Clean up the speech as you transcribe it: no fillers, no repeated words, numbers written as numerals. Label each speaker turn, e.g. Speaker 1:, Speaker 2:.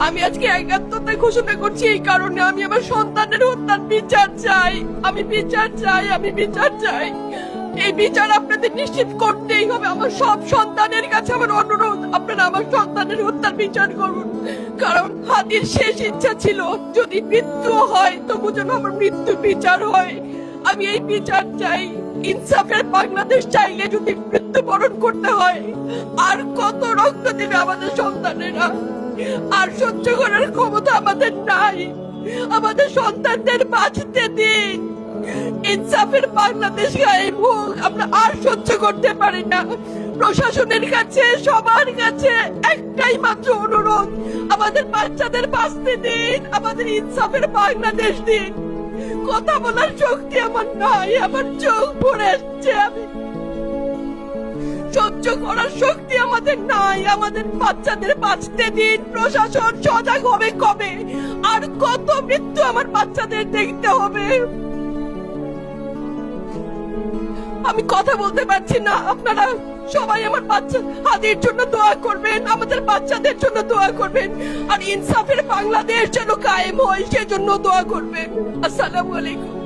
Speaker 1: আমি আজকে একাত্মতা ঘোষণা করছি এই কারণে, আমি আমার সন্তানের হত্যার বিচার চাই। আমি বিচার চাই, আমি বিচার চাই। এই বিচার আপনাদের নিশ্চিত করতেই হবে। আমার সব সন্তানের কাছে আমার অনুরোধ, আপনারা আমার সন্তানের হত্যার বিচার করুন। কারণ হাদির শেষ ইচ্ছা ছিল যদি মৃত্যু হয় তবু যেন আমার মৃত্যু বিচার হয়। আমি এই বিচার চাই। ইনসাফের বাংলাদেশ চাইলে যদি মৃত্যুবরণ করতে হয়, আর কত রক্ত দেবে আমাদের সন্তানেরা? আর সহ্য করার ক্ষমতা আমাদের নাই। আমাদের সন্তানদের বাঁচতে দিন। ইনসাফের বাংলাদেশ গায়েব হোক। আমরা আর সহ্য করতে পারি না। প্রশাসনের কাছে, সবার কাছে একটাই মাত্র অনুরোধ, আমাদের বাচ্চাদের বাঁচতে দিন, আমাদের ইনসাফের বাংলাদেশ দিন। কথা বলার শক্তি আমার নাই, আমার চোখ ভরে আসছে। আমি সহ্য করার শক্তি আমাদের নাই। আমাদের বাচ্চাদের বাঁচতে দিন। প্রশাসন সজাগ হবে কবে? আর কত মৃত্যু আমার বাচ্চাদের দেখতে হবে? আমি কথা বলতে পারছি না। আপনারা সবাই আমার বাচ্চা হাদির জন্য দোয়া করবেন, আমাদের বাচ্চাদের জন্য দোয়া করবেন, আর ইনসাফের বাংলাদেশ যেন কায়েম হয় সেজন্য দোয়া করবেন। আসসালামু আলাইকুম।